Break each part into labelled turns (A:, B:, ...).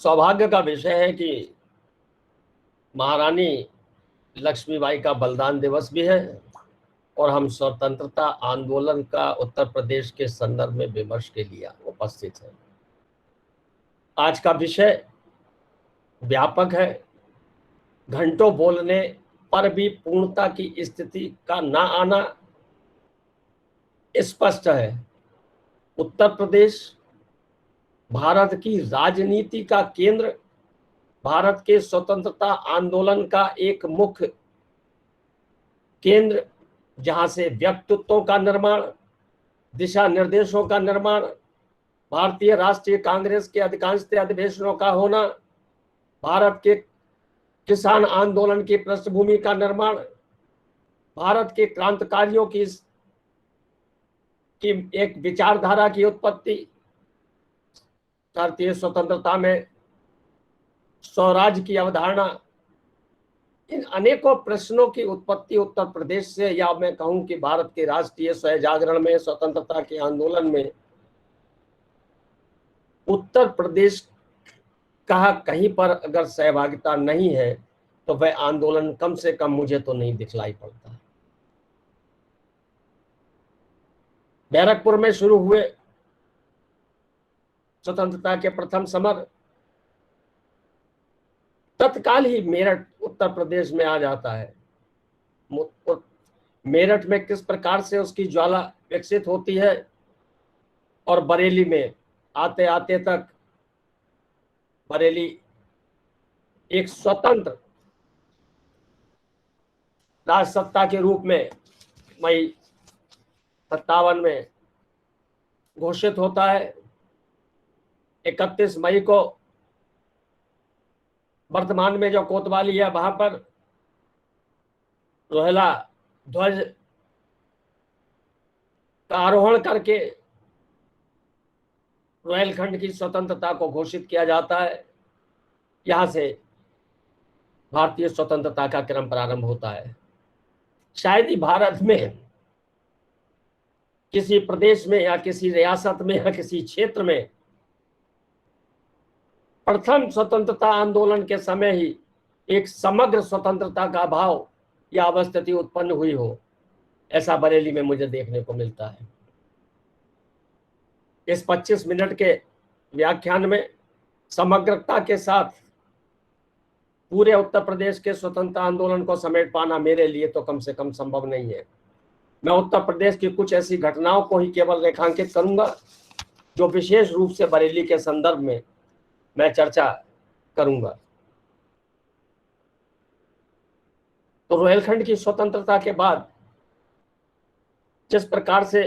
A: सौभाग्य का विषय है कि महारानी लक्ष्मीबाई का बलिदान दिवस भी है और हम स्वतंत्रता आंदोलन का उत्तर प्रदेश के संदर्भ में विमर्श के लिए उपस्थित हैं। आज का विषय व्यापक है। घंटों बोलने पर भी पूर्णता की स्थिति का ना आना स्पष्ट है। उत्तर प्रदेश भारत की राजनीति का केंद्र, भारत के स्वतंत्रता आंदोलन का एक मुख्य केंद्र, जहां से व्यक्तित्वों का निर्माण, दिशा निर्देशों का निर्माण, भारतीय राष्ट्रीय कांग्रेस के अधिकांश अधिवेशनों का होना, भारत के किसान आंदोलन की पृष्ठभूमि का निर्माण, भारत के क्रांतिकारियों की एक विचारधारा की उत्पत्ति, भारतीय स्वतंत्रता में स्वराज की अवधारणा, इन अनेकों प्रश्नों की उत्पत्ति उत्तर प्रदेश से, या मैं कहूं कि भारत के राष्ट्रीय स्वय जागरण में, स्वतंत्रता के आंदोलन में उत्तर प्रदेश का कहीं पर अगर सहभागिता नहीं है तो वह आंदोलन कम से कम मुझे तो नहीं दिखलाई पड़ता। बैरकपुर में शुरू हुए स्वतंत्रता के प्रथम समर तत्काल ही मेरठ उत्तर प्रदेश में आ जाता है। मेरठ में किस प्रकार से उसकी ज्वाला विकसित होती है और बरेली में आते आते तक बरेली एक स्वतंत्र राजसत्ता के रूप में मई 57 में घोषित होता है। 31 मई को वर्तमान में जो कोतवाली है वहां पर रोहिला ध्वज का आरोहण करके रोहिलखंड की स्वतंत्रता को घोषित किया जाता है। यहां से भारतीय स्वतंत्रता का क्रम प्रारंभ होता है। शायद ही भारत में किसी प्रदेश में या किसी रियासत में या किसी क्षेत्र में प्रथम स्वतंत्रता आंदोलन के समय ही एक समग्र स्वतंत्रता का भाव या अवस्थिति उत्पन्न हुई हो, ऐसा बरेली में मुझे देखने को मिलता है। इस 25 मिनट के व्याख्यान में समग्रता के साथ पूरे उत्तर प्रदेश के स्वतंत्रता आंदोलन को समेट पाना मेरे लिए तो कम से कम संभव नहीं है। मैं उत्तर प्रदेश की कुछ ऐसी घटनाओं को ही केवल रेखांकित करूंगा जो विशेष रूप से बरेली के संदर्भ में मैं चर्चा करूंगा। तो रोहिलखंड की स्वतंत्रता के बाद जिस प्रकार से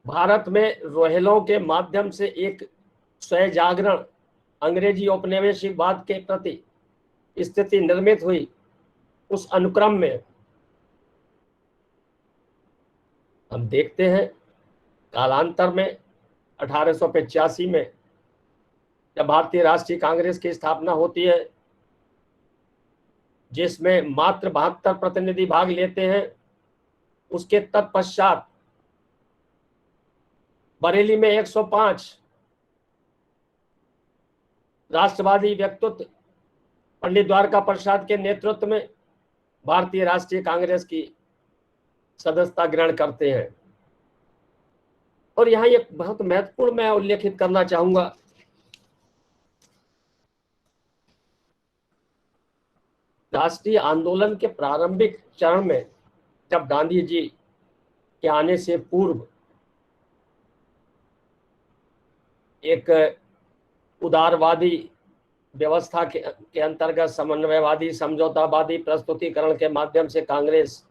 A: भारत में रोहिलों के माध्यम से एक स्वय जागरण, अंग्रेजी औपनिवेशिकवाद के प्रति स्थिति निर्मित हुई, उस अनुक्रम में हम देखते हैं कालांतर में 1885 में जब भारतीय राष्ट्रीय कांग्रेस की स्थापना होती है, जिसमें मात्र 72 प्रतिनिधि भाग लेते हैं, उसके तत्पश्चात बरेली में 105 राष्ट्रवादी व्यक्तित्व पंडित द्वारका प्रसाद के नेतृत्व में भारतीय राष्ट्रीय कांग्रेस की सदस्यता ग्रहण करते हैं। और यहां एक बहुत महत्वपूर्ण मैं उल्लेखित करना चाहूंगा, राष्ट्रीय आंदोलन के प्रारंभिक चरण में जब गांधी जी के आने से पूर्व एक उदारवादी व्यवस्था के अंतर्गत समन्वयवादी समझौतावादी प्रस्तुतिकरण के माध्यम से कांग्रेस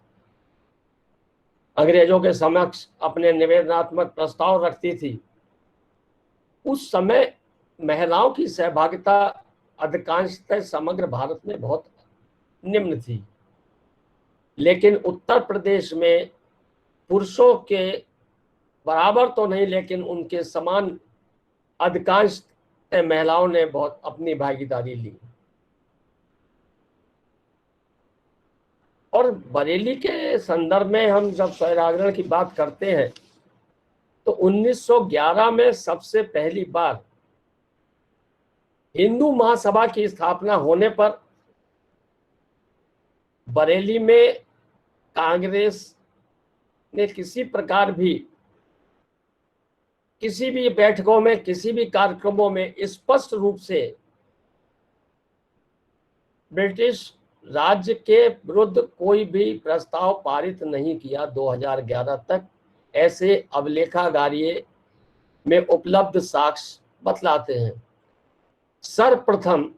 A: अंग्रेजों के समक्ष अपने निवेदनात्मक प्रस्ताव रखती थी। उस समय महिलाओं की सहभागिता अधिकांशतः समग्र भारत में बहुत निम्न थी, लेकिन उत्तर प्रदेश में पुरुषों के बराबर तो नहीं, लेकिन उनके समान अधिकांश महिलाओं ने बहुत अपनी भागीदारी ली। और बरेली के संदर्भ में हम जब स्वराज्यरण की बात करते हैं तो 1911 में सबसे पहली बार हिंदू महासभा की स्थापना होने पर बरेली में कांग्रेस ने किसी प्रकार भी किसी भी बैठकों में किसी भी कार्यक्रमों में स्पष्ट रूप से ब्रिटिश राज्य के विरुद्ध कोई भी प्रस्ताव पारित नहीं किया 2011 तक, ऐसे अभिलेखागारिये में उपलब्ध साक्ष्य बतलाते हैं। सर्वप्रथम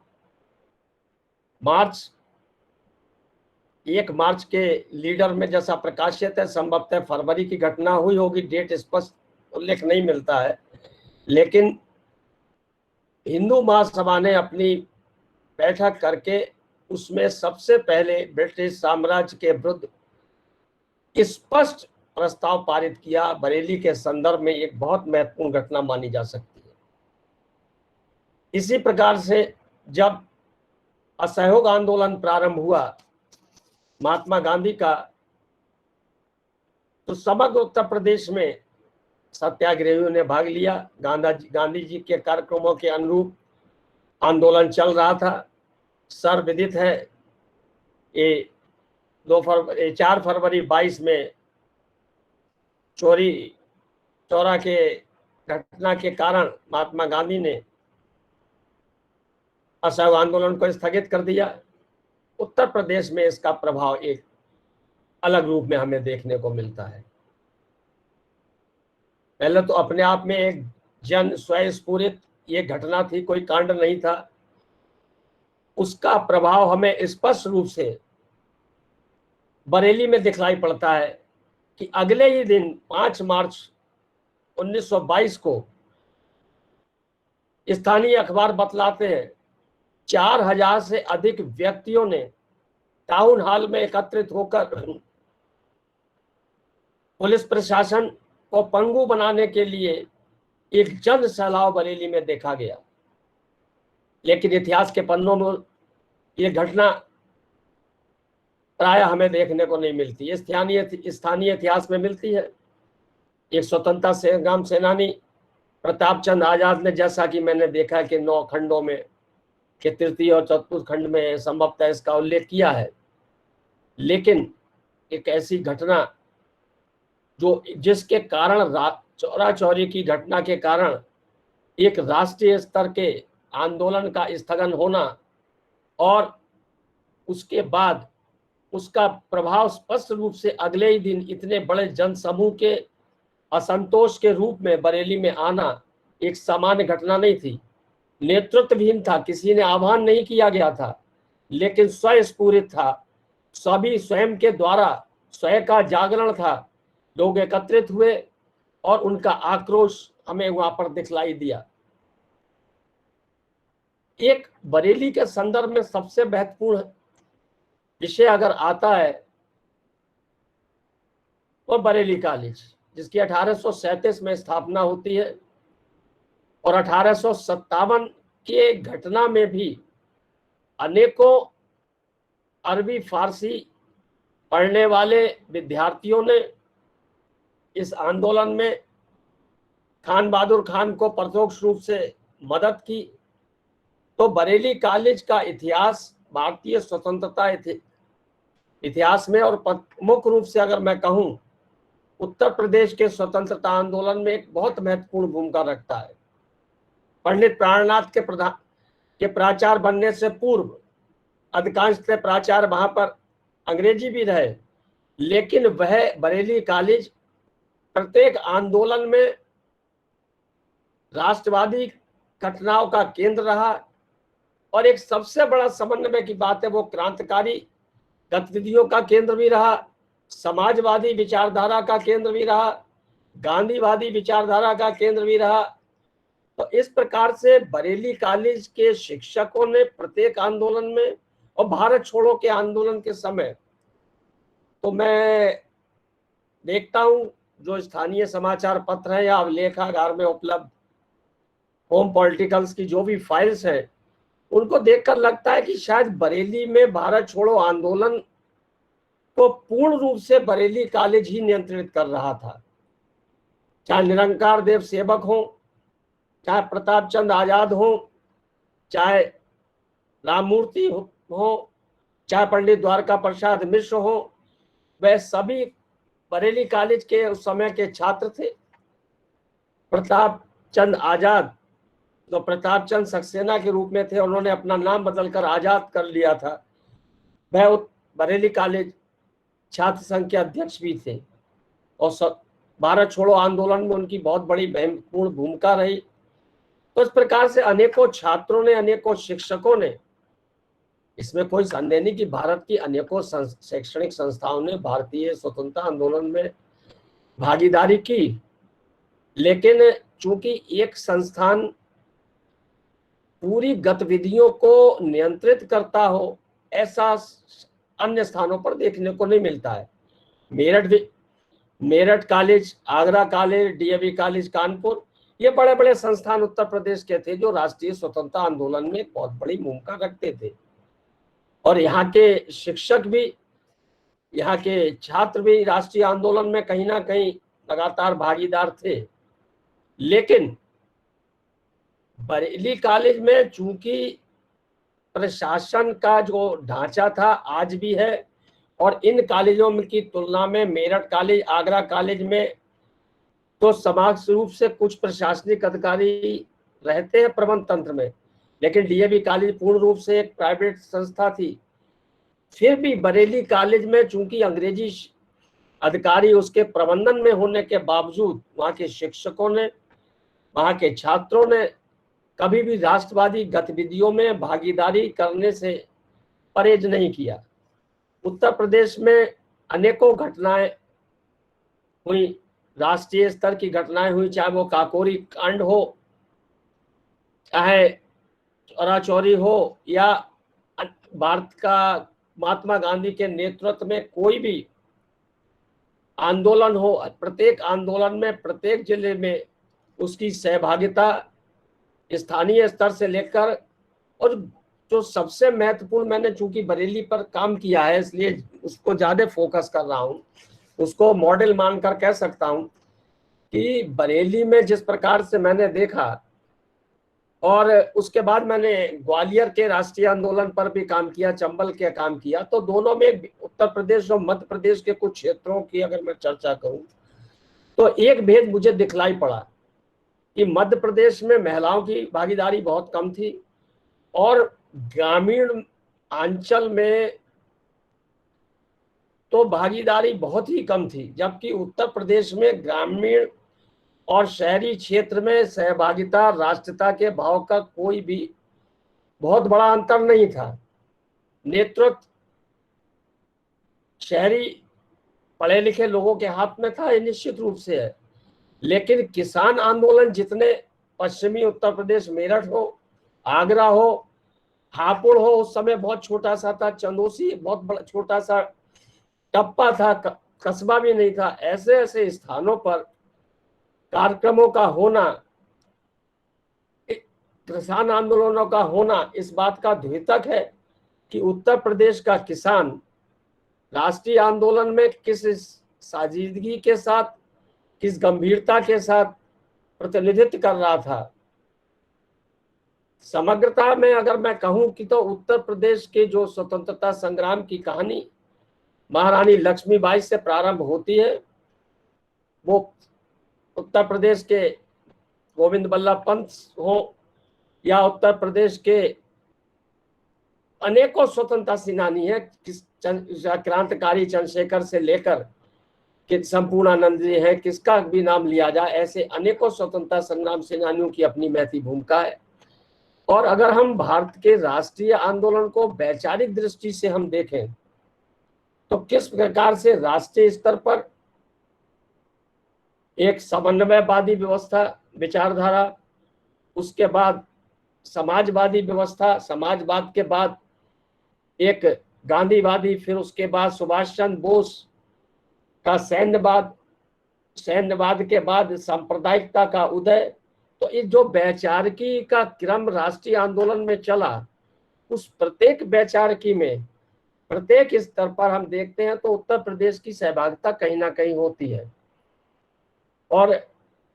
A: 1 मार्च के लीडर में जैसा प्रकाशित है, संभवतः फरवरी की घटना हुई होगी, डेट स्पष्ट उल्लेख नहीं मिलता है, लेकिन हिंदू महासभा ने अपनी बैठक करके उसमें सबसे पहले ब्रिटिश साम्राज्य के विरुद्ध स्पष्ट प्रस्ताव पारित किया। बरेली के संदर्भ में एक बहुत महत्वपूर्ण घटना मानी जा सकती है। इसी प्रकार से जब असहयोग आंदोलन प्रारंभ हुआ महात्मा गांधी का, तो समग्र उत्तर प्रदेश में सत्याग्रहियों ने भाग लिया। गांधी जी के कार्यक्रमों के अनुरूप आंदोलन चल रहा था। सर्वविदित है, ये 4 फरवरी 22 में चोरी चौरा के घटना के कारण महात्मा गांधी ने असहयोग आंदोलन को स्थगित कर दिया। उत्तर प्रदेश में इसका प्रभाव एक अलग रूप में हमें देखने को मिलता है। पहले तो अपने आप में एक जन स्वयंस्फुरित ये घटना थी, कोई कांड नहीं था। उसका प्रभाव हमें स्पष्ट रूप से बरेली में दिखलाई पड़ता है कि अगले ही दिन 5 मार्च 1922 को स्थानीय अखबार बतलाते हैं 4000 से अधिक व्यक्तियों ने टाउन हॉल में एकत्रित होकर पुलिस प्रशासन को पंगु बनाने के लिए एक जन सैलाब बरेली में देखा गया। लेकिन इतिहास के पन्नों में ये घटना प्राय हमें देखने को नहीं मिलती। स्थानीय इतिहास में मिलती है। एक स्वतंत्रता संग्राम सेनानी प्रताप चंद आजाद ने, जैसा कि मैंने देखा कि 9 खंडों में के तृतीय और चतुर्थ खंड में संभवतः इसका उल्लेख किया है, लेकिन एक ऐसी घटना जिसके कारण चौरा चौरी की घटना के कारण एक राष्ट्रीय स्तर के आंदोलन का स्थगन होना और उसके बाद उसका प्रभाव स्पष्ट रूप से अगले ही दिन इतने बड़े जनसमूह के असंतोष के रूप में बरेली में आना एक सामान्य घटना नहीं थी। नेतृत्वहीन था, किसी ने आह्वान नहीं किया गया था, लेकिन स्वयंस्फुरित था। सभी स्वयं के द्वारा स्वयं का जागरण था। लोग एकत्रित हुए और उनका आक्रोश हमें वहां पर दिखलाई दिया। एक बरेली के संदर्भ में सबसे महत्वपूर्ण विषय अगर आता है वो बरेली कॉलेज, जिसकी 1837 में स्थापना होती है और 1857 के घटना में भी अनेकों अरबी फारसी पढ़ने वाले विद्यार्थियों ने इस आंदोलन में खान बहादुर खान को प्रत्यक्ष रूप से मदद की। तो बरेली कॉलेज का इतिहास भारतीय स्वतंत्रता इतिहास में और मुख्य रूप से अगर मैं कहूं उत्तर प्रदेश के स्वतंत्रता आंदोलन में एक बहुत महत्वपूर्ण भूमिका रखता है। पंडित प्राणनाथ के प्राचार्य बनने से पूर्व अधिकांश प्राचार्य वहां पर अंग्रेजी भी रहे, लेकिन वह बरेली कॉलेज प्रत्येक आंदोलन में राष्ट्रवादी घटनाओं का केंद्र रहा और एक सबसे बड़ा समन्वय की बात है वो क्रांतिकारी गतिविधियों का केंद्र भी रहा, समाजवादी विचारधारा का केंद्र भी रहा, गांधीवादी विचारधारा का केंद्र भी रहा। तो इस प्रकार से बरेली कॉलेज के शिक्षकों ने प्रत्येक आंदोलन में और भारत छोड़ो के आंदोलन के समय, तो मैं देखता हूं जो स्थानीय समाचार पत्र है या अभिलेखागार में उपलब्ध होम पॉलिटिकल्स की जो भी फाइल्स हैं, उनको देखकर लगता है कि शायद बरेली में भारत छोड़ो आंदोलन को पूर्ण रूप से बरेली कॉलेज ही नियंत्रित कर रहा था। चाहे निरंकार देव सेवक हो, चाहे प्रताप चंद आजाद हो, चाहे राममूर्ति हो, चाहे पंडित द्वारका प्रसाद मिश्र हो, वह सभी बरेली कॉलेज के उस समय के छात्र थे। प्रताप चंद आजाद, जो प्रताप चंद सक्सेना के रूप में थे, उन्होंने अपना नाम बदलकर आजाद कर लिया था, वह बरेली कॉलेज छात्र संघ के अध्यक्ष भी थे। और भारत छोड़ो आंदोलन में उनकी बहुत बड़ी महत्वपूर्ण भूमिका रही। तो इस प्रकार से अनेकों छात्रों ने, अनेकों शिक्षकों ने, इसमें कोई संदेह नहीं कि भारत की अनेकों शैक्षणिक संस्थाओं ने भारतीय स्वतंत्रता आंदोलन में भागीदारी की। लेकिन चूंकि एक संस्थान पूरी गतिविधियों को नियंत्रित करता हो, ऐसा अन्य स्थानों पर देखने को नहीं मिलता है। Meerut college, Agra college, DAV college Kanpur, ये बड़े बड़े संस्थान उत्तर प्रदेश के थे जो राष्ट्रीय स्वतंत्रता आंदोलन में बहुत बड़ी भूमिका रखते थे। और यहाँ के शिक्षक भी, यहाँ के छात्र भी राष्ट्रीय आंदोलन में कहीं ना कहीं लगातार भागीदार थे। लेकिन बरेली कॉलेज में चूंकि प्रशासन का जो ढांचा था आज भी है, और इन कॉलेजों की तुलना में मेरठ कॉलेज, आगरा कॉलेज में तो समाज रूप से कुछ प्रशासनिक अधिकारी रहते हैं प्रबंध तंत्र में, लेकिन डीएवी कॉलेज पूर्ण रूप से एक प्राइवेट संस्था थी। फिर भी बरेली कॉलेज में चूंकि अंग्रेजी अधिकारी उसके प्रबंधन में होने के बावजूद वहाँ के शिक्षकों ने, वहाँ के छात्रों ने कभी भी राष्ट्रवादी गतिविधियों में भागीदारी करने से परहेज नहीं किया। उत्तर प्रदेश में अनेकों घटनाएं हुई, राष्ट्रीय स्तर की घटनाएं हुई, चाहे वो काकोरी कांड हो, चाहे चौरा चौरी हो, या भारत का महात्मा गांधी के नेतृत्व में कोई भी आंदोलन हो। प्रत्येक आंदोलन में, प्रत्येक जिले में उसकी सहभागिता स्थानीय स्तर से लेकर, और जो सबसे महत्वपूर्ण, मैंने चूंकि बरेली पर काम किया है इसलिए उसको ज्यादा फोकस कर रहा हूँ, उसको मॉडल मानकर कह सकता हूँ कि बरेली में जिस प्रकार से मैंने देखा, और उसके बाद मैंने ग्वालियर के राष्ट्रीय आंदोलन पर भी काम किया, चंबल के काम किया, तो दोनों में उत्तर प्रदेश और मध्य प्रदेश के कुछ क्षेत्रों की अगर मैं चर्चा करूं तो एक भेद मुझे दिखलाई पड़ा कि मध्य प्रदेश में महिलाओं की भागीदारी बहुत कम थी, और ग्रामीण अंचल में तो भागीदारी बहुत ही कम थी, जबकि उत्तर प्रदेश में ग्रामीण और शहरी क्षेत्र में सहभागिता, राष्ट्रीयता के भाव का कोई भी बहुत बड़ा अंतर नहीं था। नेतृत्व शहरी पढ़े लिखे लोगों के हाथ में था, ये निश्चित रूप से है। लेकिन किसान आंदोलन जितने पश्चिमी उत्तर प्रदेश, मेरठ हो, आगरा हो, हापुड़ हो, उस समय बहुत छोटा सा था, चंदोसी बहुत बड़ा छोटा सा टप्पा था, कस्बा भी नहीं था। ऐसे ऐसे स्थानों पर कार्यक्रमों का होना, किसान आंदोलनों का होना इस बात का द्योतक है कि उत्तर प्रदेश का किसान राष्ट्रीय आंदोलन में किस साजीदगी के साथ, किस गंभीरता के साथ प्रतिनिधित्व कर रहा था। समग्रता में अगर मैं कहूं कि तो उत्तर प्रदेश के जो स्वतंत्रता संग्राम की कहानी महारानी लक्ष्मीबाई से प्रारंभ होती है, वो उत्तर प्रदेश के गोविंद बल्लभ पंत हो या उत्तर प्रदेश के अनेकों स्वतंत्रता सेनानी है, क्रांतिकारी चंद्रशेखर से लेकर कि संपूर्णानंद जी है, किसका भी नाम लिया जाए, ऐसे अनेकों स्वतंत्रता संग्राम सेनानियों की अपनी महती भूमिका है। और अगर हम भारत के राष्ट्रीय आंदोलन को वैचारिक दृष्टि से हम देखें तो किस प्रकार से राष्ट्रीय स्तर पर एक समन्वयवादी व्यवस्था, विचारधारा, उसके बाद समाजवादी व्यवस्था, समाजवाद के बाद एक गांधीवादी, फिर उसके बाद सुभाष चंद्र बोस का सैन्यवाद, सैन्यवाद के बाद सांप्रदायिकता का उदय। तो ये जो वैचारिकी का क्रम राष्ट्रीय आंदोलन में चला, उस प्रत्येक वैचारिकी में प्रत्येक स्तर पर हम देखते हैं तो उत्तर प्रदेश की सहभागिता कहीं ना कहीं होती है। और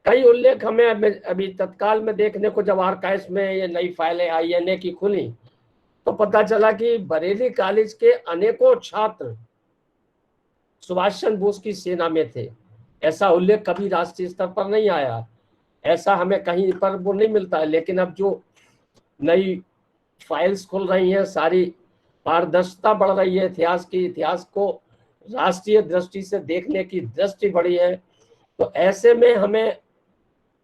A: कई उल्लेख हमें अभी तत्काल में देखने को, जब आर्काइव्स में ये नई फाइलें INA की खुली तो पता चला कि बरेली कॉलेज के अनेकों छात्र सुभाष चंद्र बोस की सेना में थे। ऐसा उल्लेख कभी राष्ट्रीय स्तर पर नहीं आया, ऐसा हमें कहीं पर वो नहीं मिलता है। लेकिन अब जो नई फाइल्स खुल रही हैं, सारी पारदर्शिता बढ़ रही है, इतिहास को राष्ट्रीय दृष्टि से देखने की दृष्टि बढ़ी है, तो ऐसे में हमें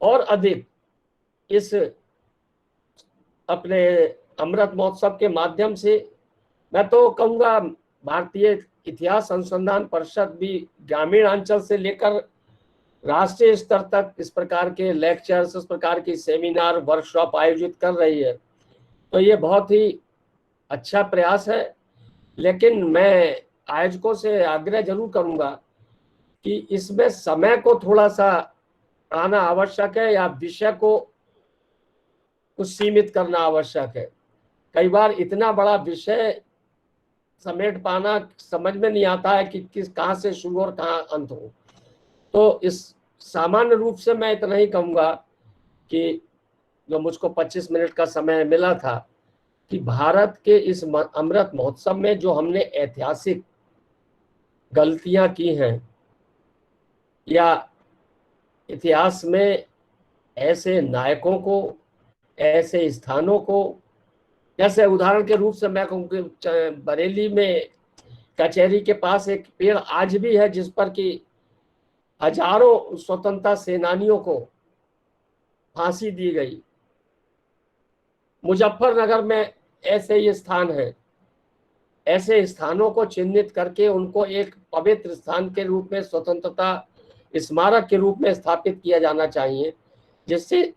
A: और अधिक इस अपने अमृत महोत्सव के माध्यम से, मैं तो कहूँगा भारतीय इतिहास अनुसंधान परिषद भी ग्रामीण अंचल से लेकर राष्ट्रीय स्तर तक इस प्रकार के लेक्चर्स, इस प्रकार की सेमिनार, वर्कशॉप आयोजित कर रही है, तो ये बहुत ही अच्छा प्रयास है। लेकिन मैं आयोजकों से आग्रह जरूर करूंगा कि इसमें समय को थोड़ा सा आना आवश्यक है, या विषय को कुछ सीमित करना आवश्यक है। कई बार इतना बड़ा विषय समेट पाना समझ में नहीं आता है कि कहाँ से शुरू और कहाँ अंत हो। तो इस सामान्य रूप से मैं इतना ही कहूँगा कि जो मुझको 25 मिनट का समय मिला था, कि भारत के इस अमृत महोत्सव में जो हमने ऐतिहासिक गलतियां की हैं, या इतिहास में ऐसे नायकों को, ऐसे स्थानों को, जैसे उदाहरण के रूप से मैं कहूँ कि बरेली में कचहरी के पास एक पेड़ आज भी है जिस पर कि हजारों स्वतंत्रता सेनानियों को फांसी दी गई। मुजफ्फरनगर में ऐसे ही स्थान है। ऐसे स्थानों को चिन्हित करके उनको एक पवित्र स्थान के रूप में, स्वतंत्रता स्मारक के रूप में स्थापित किया जाना चाहिए, जिससे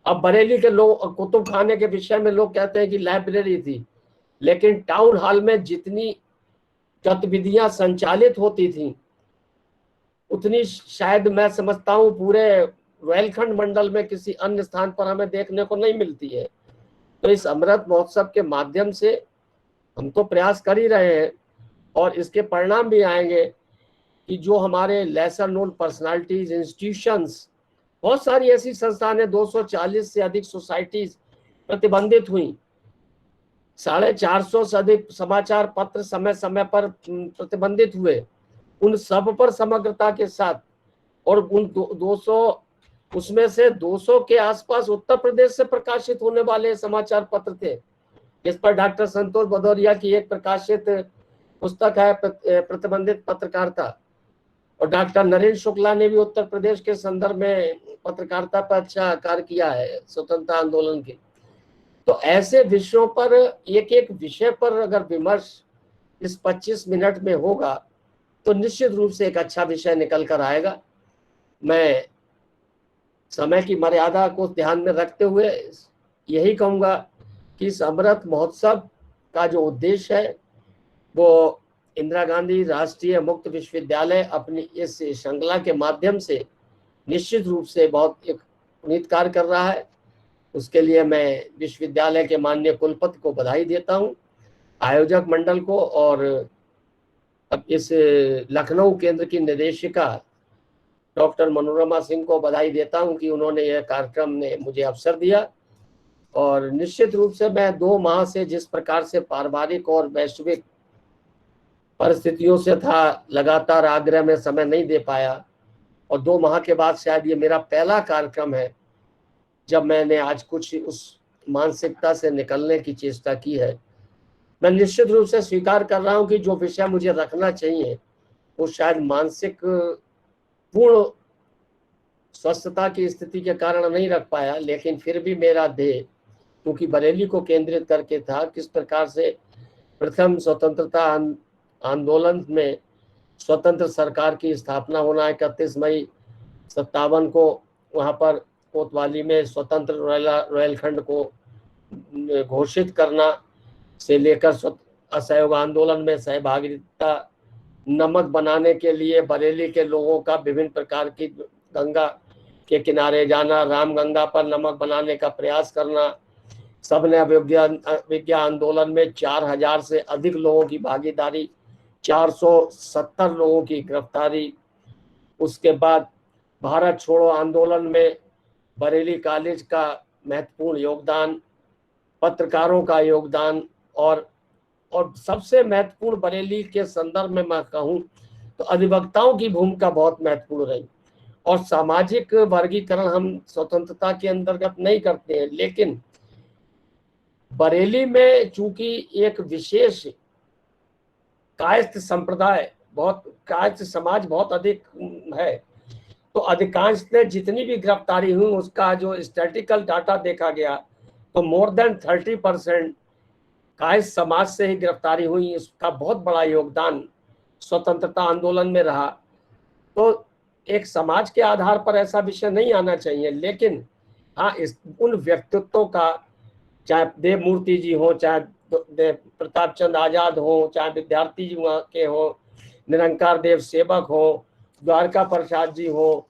A: अब बरेली के लोग, कुतुब खाने के विषय में लोग कहते हैं कि लाइब्रेरी थी, लेकिन टाउन हॉल में जितनी गतिविधियां संचालित होती थी उतनी शायद मैं समझता हूँ पूरे रोहिलखंड मंडल में किसी अन्य स्थान पर हमें देखने को नहीं मिलती है। तो इस अमृत महोत्सव के माध्यम से हम तो प्रयास कर ही रहे हैं, और इसके परिणाम भी आएंगे कि जो हमारे लेसर नोन पर्सनालिटीज, इंस्टीट्यूशंस, बहुत सारी ऐसी संस्थानें, 240 से अधिक सोसाइटीज प्रतिबंधित हुई, 450 से अधिक समाचार पत्र समय समय पर प्रतिबंधित हुए, उन सब पर समग्रता के साथ, और उन 200 उसमें से 200 के आसपास उत्तर प्रदेश से प्रकाशित होने वाले समाचार पत्र थे, इस पर डॉक्टर संतोष भदौरिया की एक प्रकाशित पुस्तक है प्रतिबंधित पत्रकारिता, और डॉक्टर नरेंद्र शुक्ला ने भी उत्तर प्रदेश के संदर्भ में पत्रकारिता पर अच्छा कार्य किया है स्वतंत्रता आंदोलन के। तो ऐसे विषयों पर, एक एक विषय पर अगर विमर्श इस 25 मिनट में होगा तो निश्चित रूप से एक अच्छा विषय निकल कर आएगा। मैं समय की मर्यादा को ध्यान में रखते हुए यही कहूँगा कि इस अमृत महोत्सव का जो उद्देश्य है वो इंदिरा गांधी राष्ट्रीय मुक्त विश्वविद्यालय अपनी इस श्रृंखला के माध्यम से निश्चित रूप से बहुत एक पुनीत कार्य कर रहा है। उसके लिए मैं विश्वविद्यालय के माननीय कुलपति को बधाई देता हूँ, आयोजक मंडल को, और अब इस लखनऊ केंद्र की निदेशिका डॉक्टर मनोरमा सिंह को बधाई देता हूं कि उन्होंने यह कार्यक्रम ने मुझे अवसर दिया। और निश्चित रूप से मैं 2 माह से जिस प्रकार से पारिवारिक और वैश्विक परिस्थितियों से था, लगातार आग्रह में समय नहीं दे पाया, और 2 माह के बाद शायद ये मेरा पहला कार्यक्रम है जब मैंने आज कुछ उस मानसिकता से निकलने की चेष्टा की है। मैं निश्चित रूप से स्वीकार कर रहा हूं कि जो विषय मुझे रखना चाहिए वो शायद मानसिक पूर्ण स्वस्थता की स्थिति के कारण नहीं रख पाया, लेकिन फिर भी मेरा ध्येय, क्योंकि बरेली को केंद्रित करके था, किस प्रकार से प्रथम स्वतंत्रता आंदोलन में स्वतंत्र सरकार की स्थापना होना, 31 मई 57 को वहां पर कोतवाली में स्वतंत्र रोहिलखंड को घोषित करना से लेकर असहयोग आंदोलन में सहभागिता, नमक बनाने के लिए बरेली के लोगों का विभिन्न प्रकार की गंगा के किनारे जाना, रामगंगा पर नमक बनाने का प्रयास करना, सबने अविज्ञा आंदोलन में 4000 से अधिक लोगों की भागीदारी, 470 लोगों की गिरफ्तारी, उसके बाद भारत छोड़ो आंदोलन में बरेली कॉलेज का महत्वपूर्ण योगदान, पत्रकारों का योगदान, और सबसे महत्वपूर्ण बरेली के संदर्भ में मैं कहूं तो अधिवक्ताओं की भूमिका बहुत महत्वपूर्ण रही। और सामाजिक वर्गीकरण हम स्वतंत्रता के अंतर्गत नहीं करते हैं, लेकिन बरेली में चूंकि एक विशेष कायस्थ संप्रदाय, बहुत कायस्थ समाज बहुत अधिक है, तो अधिकांश ने जितनी भी गिरफ्तारी हुई उसका जो स्टैटिकल डाटा देखा गया तो मोर देन 30% कायस्थ समाज से ही गिरफ्तारी हुई। इसका बहुत बड़ा योगदान स्वतंत्रता आंदोलन में रहा। तो एक समाज के आधार पर ऐसा विषय नहीं आना चाहिए, लेकिन हाँ उन व्यक्तित्वों का, चाहे देवमूर्ति जी हो, चाहे प्रताप चंद आजाद हो, चाहे विद्यार्थी जी के हो, निरंकार देव सेवक हो, द्वारका प्रसाद जी हो,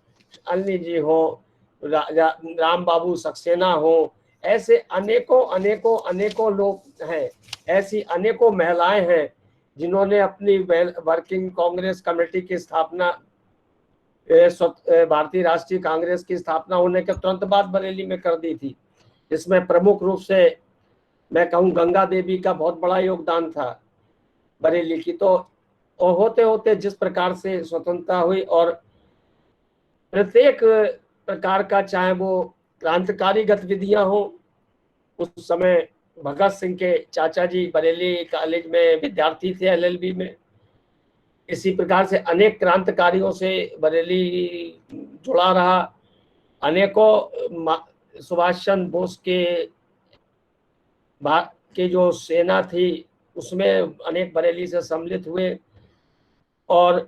A: अन्नी जी हो, राम बाबू सक्सेना हो, ऐसे अनेकों अनेकों अनेकों लोग हैं, ऐसी अनेकों महिलाएं हैं जिन्होंने अपनी वर्किंग कांग्रेस कमेटी की स्थापना, भारतीय राष्ट्रीय कांग्रेस की स्थापना होने के तुरंत बाद बरेली में कर दी थी। इसमें प्रमुख रूप से मैं कहूँ गंगा देवी का बहुत बड़ा योगदान था बरेली की। तो होते होते जिस प्रकार से स्वतंत्रता हुई और प्रत्येक प्रकार का, चाहे वो क्रांतिकारी गतिविधियां हो, उस समय भगत सिंह के चाचा जी बरेली कॉलेज में विद्यार्थी थे एलएलबी में, इसी प्रकार से अनेक क्रांतिकारियों से बरेली जुड़ा रहा। अनेकों सुभाष चंद्र बोस के जो सेना थी उसमें अनेक बरेली से सम्मिलित हुए। और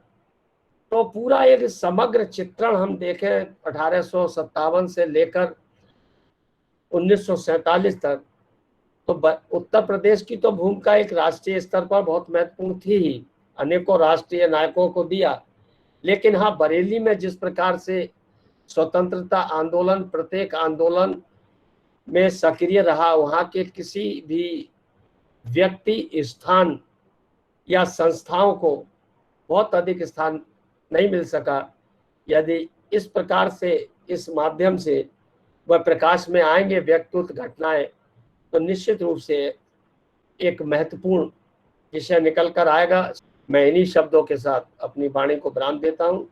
A: तो पूरा एक समग्र चित्रण हम देखें 1857 से लेकर 1947 तक, तो उत्तर प्रदेश की तो भूमिका एक राष्ट्रीय स्तर पर बहुत महत्वपूर्ण थी ही, अनेकों राष्ट्रीय नायकों को दिया। लेकिन हाँ, बरेली में जिस प्रकार से स्वतंत्रता आंदोलन प्रत्येक आंदोलन में सक्रिय रहा, वहाँ के किसी भी व्यक्ति, स्थान या संस्थाओं को बहुत अधिक स्थान नहीं मिल सका। यदि इस प्रकार से, इस माध्यम से वह प्रकाश में आएंगे व्यक्तित्व घटनाएं, तो निश्चित रूप से एक महत्वपूर्ण विषय निकल कर आएगा। मैं इन्हीं शब्दों के साथ अपनी वाणी को विराम देता हूँ।